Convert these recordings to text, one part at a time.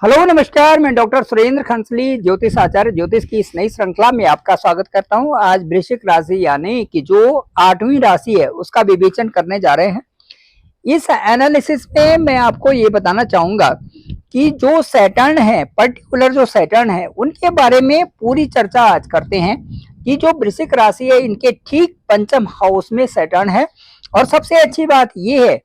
Hello नमस्कार, मैं doctor Surendra खंसली ज्योतिष आचार्य ज्योतिष की इस नई श्रृंखला में आपका स्वागत करता हूं। आज वृश्चिक राशि यानी कि जो 8वीं राशि है उसका विवेचन करने जा रहे हैं। इस एनालिसिस में मैं आपको ये बताना चाहूंगा कि जो सैटर्न है, पर्टिकुलर जो सैटर्न है, उनके बारे में पूरी चर्चा आज करते हैं कि जो वृश्चिक राशि है इनके ठीक पंचम हाउस में सैटर्न है। और सबसे अच्छी बात ये है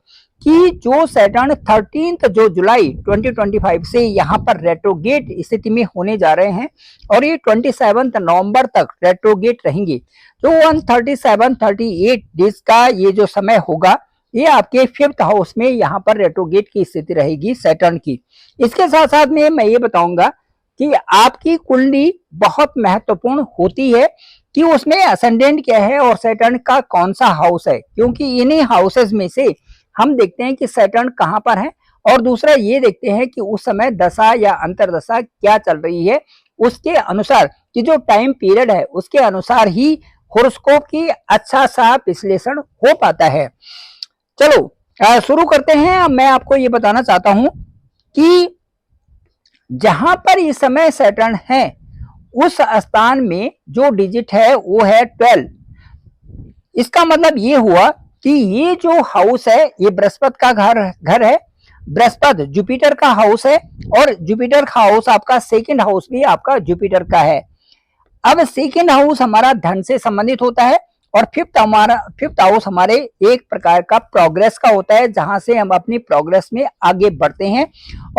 कि जो सैटर्न 13 जो जुलाई 2025 से यहाँ पर रेट्रोगेट स्थिति में होने जा रहे हैं और ये 27 नवंबर तक रेट्रोगेट रहेंगे। जो 137-38 डेज का ये जो समय होगा, ये आपके 5th हाउस में यहाँ पर रेट्रोगेट की स्थिति रहेगी सैटर्न की। इसके साथ साथ में मैं ये बताऊंगा कि आपकी कुंडली बहुत महत्वपूर्ण होती है कि उसमें असेंडेंट क्या है और सैटर्न का कौन सा हाउस है, क्योंकि इन्हीं हाउसेस में से हम देखते हैं कि सैटर्न कहां पर है और दूसरा ये देखते हैं कि उस समय दशा या अंतरदशा क्या चल रही है। उसके अनुसार कि जो टाइम पीरियड है उसके अनुसार ही होरोस्कोप की अच्छा सा विश्लेषण हो पाता है। चलो शुरू करते हैं। मैं आपको ये बताना चाहता हूं कि जहां पर इस समय सैटर्न है उस स्थान में जो डिजिट है वो है 12। इसका मतलब ये हुआ कि ये जो हाउस है ये बृहस्पति का घर है। बृहस्पति जुपिटर का हाउस है और जुपिटर का हाउस आपका सेकंड हाउस भी आपका जुपिटर का है। अब सेकंड हाउस हमारा धन से संबंधित होता है और फिफ्थ हाउस हमारे एक प्रकार का प्रोग्रेस का होता है, जहां से हम अपनी प्रोग्रेस में आगे बढ़ते हैं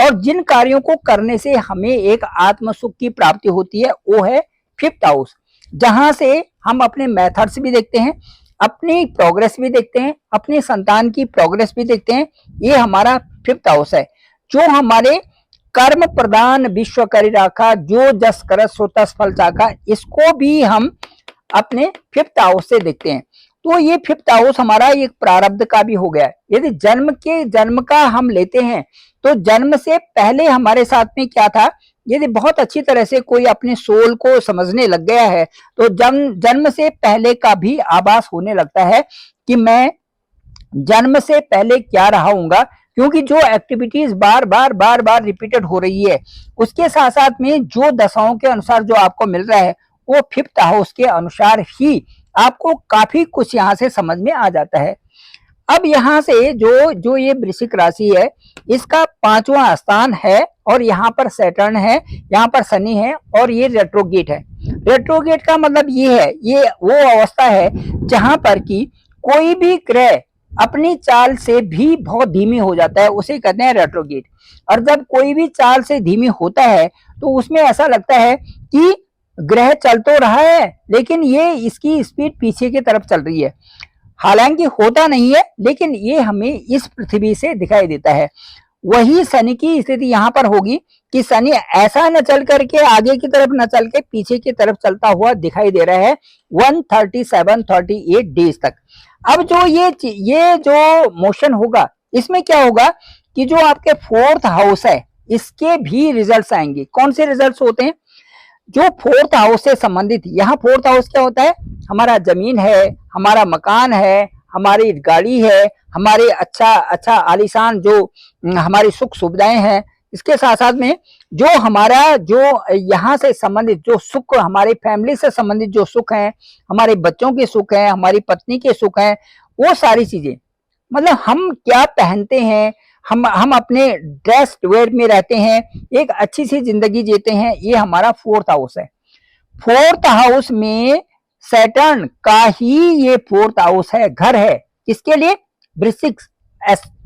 और जिन कार्यों को करने से हमें एक आत्म सुख की प्राप्ति होती है वो है फिफ्थ हाउस, जहां से हम अपने मेथड्स भी देखते हैं, अपनी प्रोग्रेस भी देखते हैं, अपनी संतान की प्रोग्रेस भी देखते हैं। ये हमारा फिफ्थ हाउस है जो हमारे कर्म प्रदान विश्व करी राखा, जो जस करत सो तस फल चाखा, इसको भी हम अपने फिफ्थ हाउस से देखते हैं। तो ये फिफ्थ हाउस हमारा एक प्रारब्ध का भी हो गया है। यदि जन्म का हम लेते हैं तो जन्म से पहले हमारे साथ में क्या था, यदि बहुत अच्छी तरह से कोई अपने सोल को समझने लग गया है तो जन्म से पहले का भी आभास होने लगता है कि मैं जन्म से पहले क्या रहा हूंगा, क्योंकि जो एक्टिविटीज बार बार रिपीटेड हो रही है उसके साथ साथ में जो दशाओं के अनुसार जो आपको मिल रहा है वो फिफ्थ हाउस के अनुसार ही आपको काफी कुछ यहाँ से समझ में आ जाता है। अब यहाँ से जो जो ये वृश्चिक राशि है इसका 5वां स्थान है और यहाँ पर सैटर्न है, यहाँ पर शनि है और ये रेट्रोगेट है। रेट्रोगेट का मतलब ये है, ये वो अवस्था है जहां पर कि कोई भी ग्रह अपनी चाल से भी बहुत धीमी हो जाता है, उसे कहते हैं रेट्रोगेट। और जब कोई भी चाल से धीमी होता है तो उसमें ऐसा लगता है कि ग्रह चल तो रहा है लेकिन ये इसकी स्पीड पीछे की तरफ चल रही है। हालांकि होता नहीं है लेकिन ये हमें इस पृथ्वी से दिखाई देता है। वही शनि की स्थिति यहाँ पर होगी कि शनि ऐसा न चल करके आगे की तरफ न चल के पीछे की तरफ चलता हुआ दिखाई दे रहा है 137-38 डेज तक। अब जो ये जो मोशन होगा इसमें क्या होगा कि जो आपके 4th हाउस है इसके भी रिजल्ट्स आएंगे। कौन से रिजल्ट्स होते हैं? जो 4th हाउस से संबंधित, यहाँ 4th हाउस क्या होता है? हमारा जमीन है, हमारा मकान है, हमारी गाड़ी है, हमारे अच्छा आलीशान जो हमारी सुख सुविधाएं हैं। इसके साथ साथ में जो हमारा जो यहाँ से संबंधित जो सुख, हमारे फैमिली से संबंधित जो सुख है, हमारे बच्चों के सुख है, हमारी पत्नी के सुख है, वो सारी चीजें, मतलब हम क्या पहनते हैं, हम अपने ड्रेस वेयर में रहते हैं, एक अच्छी सी जिंदगी जीते हैं, ये हमारा 4th हाउस है। 4th हाउस में सैटर्न का ही ये 4th हाउस है, घर है। किसके लिए? वृश्चिक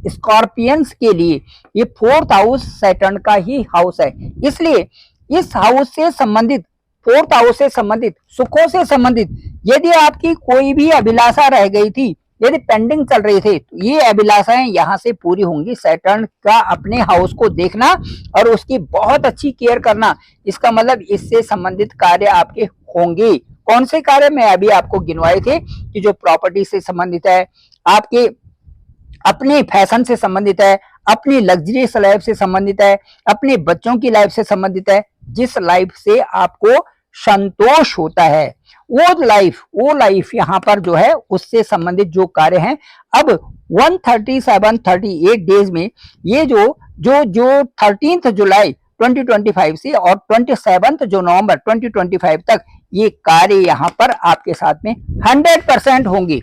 स्कॉर्पियंस के लिए ये 4th हाउस सैटर्न का ही हाउस है। इसलिए इस हाउस से संबंधित, 4th हाउस से संबंधित सुखों से संबंधित यदि आपकी कोई भी अभिलाषा रह गई थी, यदि पेंडिंग चल रही थी, तो ये अभिलाषाएं यहाँ से पूरी होंगी। सैटर्न का अपने हाउस को देखना और उसकी बहुत अच्छी केयर करना, इसका मतलब इससे संबंधित कार्य आपके होंगे। कौन से कार्य? मैं अभी आपको गिनवाए थे कि जो प्रॉपर्टी से संबंधित है, आपके अपने फैशन से संबंधित है, अपनी लग्जरियस लाइफ से संबंधित है, अपने बच्चों की लाइफ से संबंधित है। जिस लाइफ से आपको संतोष होता है वो लाइफ यहाँ पर जो है उससे संबंधित जो कार्य हैं। अब 137-38 डेज में ये जो 13 जुलाई 2025 से और 27 जो नवंबर 2025 तक ये कार्य यहाँ पर आपके साथ में 100% होंगी।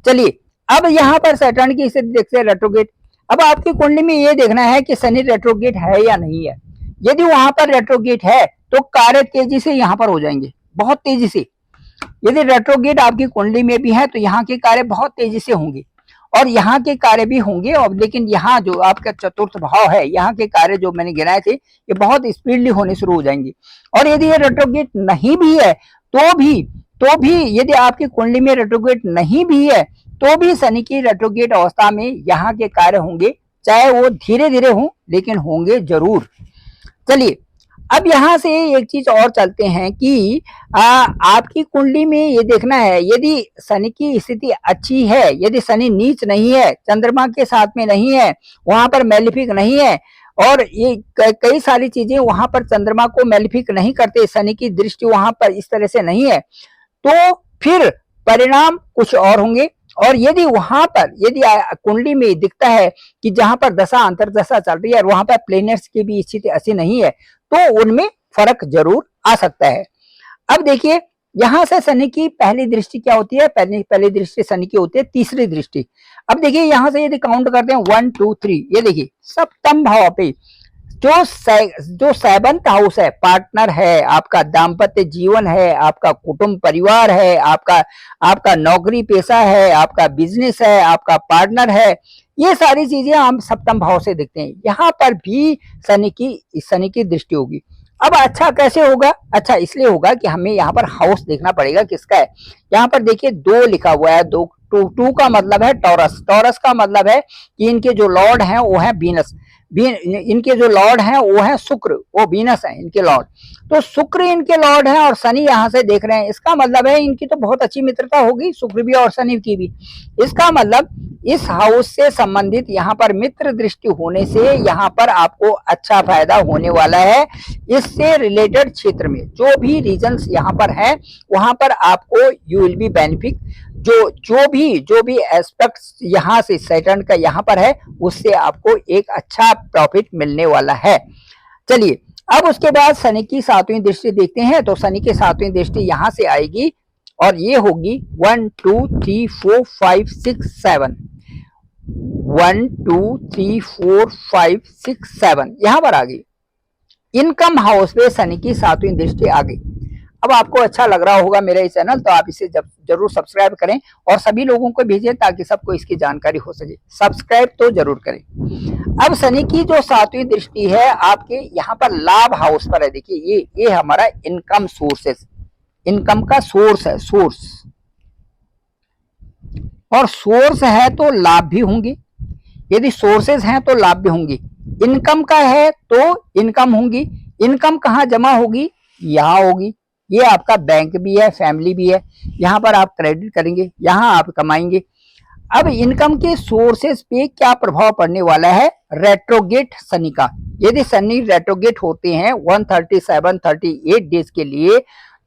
चलिए अब यहाँ पर सैटर्न की स्थिति देखते हैं रेट्रोगेट। अब आपकी कुंडली में ये देखना है कि शनि रेट्रोगेट है या नहीं है। यदि वहां पर रेट्रोगेट है तो कार्य तेजी से यहाँ पर हो जाएंगे, बहुत तेजी से। यदि रेट्रोगेट आपकी कुंडली में भी है तो यहाँ के कार्य बहुत तेजी से होंगे और यहाँ के कार्य भी होंगे। और लेकिन यहाँ जो आपका चतुर्थ भाव है, यहाँ के कार्य जो मैंने गिनाए थे ये बहुत स्पीडली होने शुरू हो जाएंगे। और यदि ये रेट्रोगेट नहीं भी है तो भी यदि आपकी कुंडली में रेट्रोगेट नहीं भी है तो भी शनि की रेट्रोगेट अवस्था में यहाँ के कार्य होंगे, चाहे वो धीरे धीरे हों लेकिन होंगे जरूर। चलिए अब यहां से एक चीज और चलते हैं कि आपकी कुंडली में ये देखना है यदि शनि की स्थिति अच्छी है, यदि शनि नीच नहीं है, चंद्रमा के साथ में नहीं है, वहां पर मैलिफिक नहीं है और ये कई सारी चीजें वहां पर चंद्रमा को मैलिफिक नहीं करते, शनि की दृष्टि वहां पर इस तरह से नहीं है, तो फिर परिणाम कुछ और होंगे। और यदि वहां पर यदि कुंडली में दिखता है कि जहां पर दशा अंतरदशा चल रही है और वहां पर प्लेनेट्स की भी स्थिति अच्छी नहीं है तो उनमें फर्क जरूर आ सकता है। अब देखिए यहां से शनि की पहली दृष्टि क्या होती है, पहली दृष्टि शनि की होती है तीसरी दृष्टि। अब देखिए यहां से यदि काउंट करते हैं 1 2 3, ये देखिए सप्तम भाव पे जो 7th हाउस है, पार्टनर है, आपका दाम्पत्य जीवन है, आपका कुटुंब परिवार है, आपका नौकरी पेशा है, आपका बिजनेस है, आपका पार्टनर है, ये सारी चीजें हम सप्तम भाव से देखते हैं। यहाँ पर भी शनि की दृष्टि होगी। अब अच्छा कैसे होगा? अच्छा इसलिए होगा कि हमें यहाँ पर हाउस देखना पड़ेगा किसका है। यहाँ पर देखिए 2 लिखा हुआ है, 2 का मतलब है टॉरस। टॉरस का मतलब है कि इनके जो लॉर्ड हैं वो है वीनस, इनके जो लॉर्ड हैं वो है शुक्र, वो वीनस है इनके लॉर्ड। तो शुक्र इनके लॉर्ड हैं और शनि यहाँ से देख रहे हैं, इसका मतलब है इनकी तो बहुत अच्छी मित्रता होगी, शुक्र भी और शनि की भी। इसका मतलब इस हाउस से संबंधित यहाँ पर मित्र दृष्टि होने से यहाँ पर आपको अच्छा फायदा होने वाला है। इससे रिलेटेड क्षेत्र में जो भी रीजन्स यहाँ पर है वहां पर आपको यू विल बी बेनिफिट। जो भी एस्पेक्ट्स यहाँ से सैटर्न का यहाँ पर है उससे आपको एक अच्छा प्रॉफिट मिलने वाला है। चलिए अब उसके बाद शनि की 7वीं दृष्टि देखते हैं। तो शनि की 7वीं दृष्टि यहाँ से आएगी और ये होगी 1 2 3 4 5 6 7, 1 2 3 4 5 6 7 यहाँ पर आ गई। इनकम हाउस पे शनि की 7वीं दृष्टि आ गई। अब आपको अच्छा लग रहा होगा मेरा ये चैनल, तो आप इसे जरूर सब्सक्राइब करें और सभी लोगों को भेजें ताकि सबको इसकी जानकारी हो सके। सब्सक्राइब तो जरूर करें। अब शनि की जो 7वीं दृष्टि है आपके यहाँ पर लाभ हाउस पर है। देखिए ये हमारा इनकम सोर्सेस, इनकम का सोर्स है, सोर्स, और सोर्स है तो लाभ भी होंगे। यदि सोर्सेस हैं तो लाभ भी होंगे। इनकम का है तो इनकम होंगी। इनकम कहाँ जमा होगी? यहाँ होगी। ये आपका बैंक भी है, फैमिली भी है, यहाँ पर आप क्रेडिट करेंगे, यहाँ आप कमाएंगे। अब इनकम के सोर्सेस पे क्या प्रभाव पड़ने वाला है रेट्रोगेट शनि का? यदि शनि रेट्रोगेट होते हैं 137-38 डेज के लिए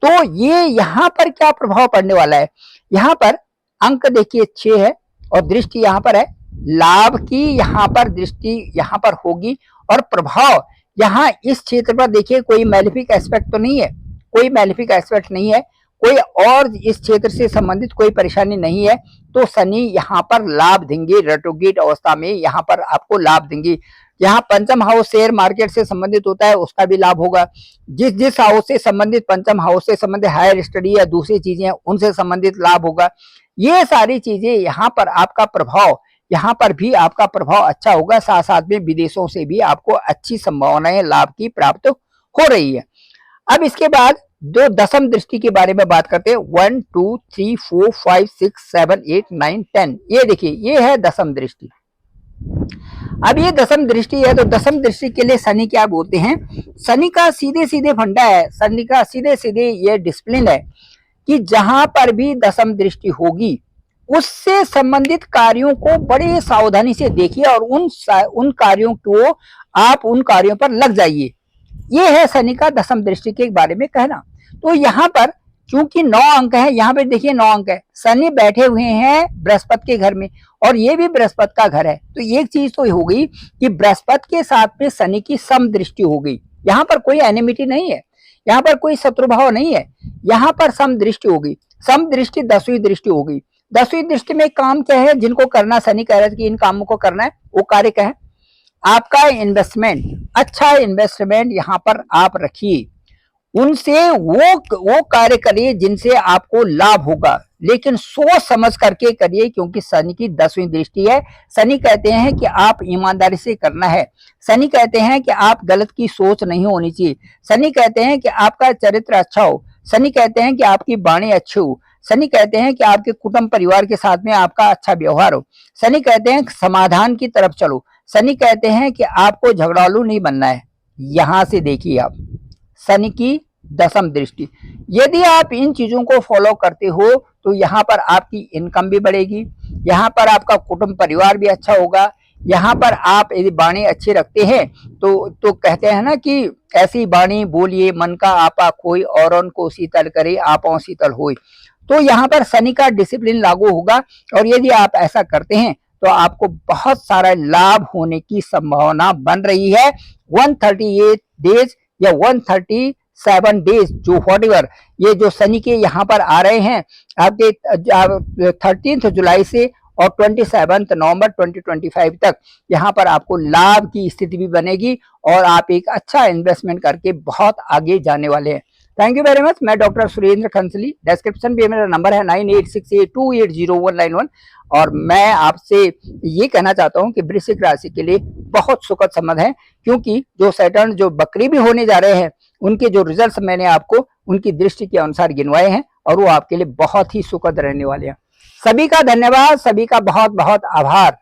तो ये यहाँ पर क्या प्रभाव पड़ने वाला है? यहाँ पर अंक देखिए 6 है और दृष्टि यहाँ पर है, लाभ की यहाँ पर दृष्टि यहाँ पर होगी और प्रभाव यहाँ इस क्षेत्र पर देखिए कोई मैलिफिक एस्पेक्ट तो नहीं है, कोई मैलिफिक एस्पेक्ट नहीं है, कोई और इस क्षेत्र से संबंधित कोई परेशानी नहीं है, तो शनि यहाँ पर लाभ देंगे। रेट्रोगेट अवस्था में यहाँ पर आपको लाभ देंगे। यहाँ पंचम हाउस शेयर मार्केट से संबंधित होता है उसका भी लाभ होगा। जिस हाउस से संबंधित, पंचम हाउस से संबंधित हायर स्टडी या दूसरी चीजें उनसे संबंधित लाभ होगा। ये सारी चीजें यहाँ पर आपका प्रभाव, यहाँ पर भी आपका प्रभाव अच्छा होगा। साथ साथ में विदेशों से भी आपको अच्छी संभावनाएं लाभ की प्राप्त हो रही है। अब इसके बाद जो दसम दृष्टि के बारे में बात करते हैं 1 2 3 4 5 6 7 8 9 10, ये देखिए ये है दसम दृष्टि। अब ये दसम दृष्टि है तो दसम दृष्टि के लिए शनि क्या बोलते हैं? शनि का सीधे सीधे फंडा है, शनि का सीधे सीधे ये डिसिप्लिन है कि जहां पर भी दसम दृष्टि होगी उससे संबंधित कार्यों को बड़े सावधानी से देखिए और उन कार्यों को आप उन कार्यों पर लग जाइए। ये है शनि का दसम दृष्टि के बारे में कहना। तो यहाँ पर चूंकि 9 अंक है, यहाँ पे देखिए 9 अंक है, शनि बैठे हुए हैं बृहस्पति के घर में और ये भी बृहस्पति का घर है। तो एक चीज तो हो गई कि बृहस्पति के साथ में शनि की सम दृष्टि हो गई। यहाँ पर कोई एनिमिटी नहीं है, यहाँ पर कोई शत्रुभाव नहीं है, यहाँ पर सम दृष्टि होगी। सम दृष्टि 10वीं दृष्टि होगी। 10वीं दृष्टि में काम क्या है, जिनको करना, शनि कह रहे थे कि इन कामों को करना है, वो कार्य क्या है, आपका इन्वेस्टमेंट, अच्छा इन्वेस्टमेंट यहाँ पर आप रखिए, उनसे वो कार्य करिए जिनसे आपको लाभ होगा, लेकिन सोच समझ करके करिए, क्योंकि शनि की 10वीं दृष्टि है। शनि कहते हैं कि आप ईमानदारी से करना है, शनि कहते हैं कि आप गलत की सोच नहीं होनी चाहिए, शनि कहते हैं कि आपका चरित्र अच्छा हो, शनि कहते हैं कि आपकी वाणी अच्छी हो, शनि कहते हैं कि आपके कुटुंब परिवार के साथ में आपका अच्छा व्यवहार हो, शनि कहते हैं समाधान की तरफ चलो, शनि कहते हैं कि आपको झगड़ालू नहीं बनना है। यहां से देखिए आप, शनि की 10वीं दृष्टि, यदि आप इन चीजों को फॉलो करते हो तो यहाँ पर आपकी इनकम भी बढ़ेगी, यहाँ पर आपका कुटुंब परिवार भी अच्छा होगा, यहाँ पर आप यदि वाणी अच्छी रखते हैं तो कहते हैं ना कि ऐसी वाणी बोलिए मन का आपा कोई, और को शीतल करे आपो शीतल होए। तो यहाँ पर शनि का डिसिप्लिन लागू होगा, और यदि आप ऐसा करते हैं तो आपको बहुत सारा लाभ होने की संभावना बन रही है। 138 डेज या 137 डेज जो व्हाटएवर ये जो शनि के यहाँ पर आ रहे हैं आपके 13 जुलाई से और 27 नवंबर 2025 तक, यहाँ पर आपको लाभ की स्थिति भी बनेगी और आप एक अच्छा इन्वेस्टमेंट करके बहुत आगे जाने वाले हैं। Thank you very much. मैं डॉक्टर सुरेंद्र खंसली, डिस्क्रिप्शन में मेरा नंबर है 9868280191, और मैं आपसे ये कहना चाहता हूँ कि वृश्चिक राशि के लिए बहुत सुखद संबंध है, क्योंकि जो सैटर्न जो बकरी भी होने जा रहे हैं उनके जो रिजल्ट्स मैंने आपको उनकी दृष्टि के अनुसार गिनवाए हैं, और वो आपके लिए बहुत ही सुखद रहने वाले हैं। सभी का धन्यवाद, सभी का बहुत बहुत आभार।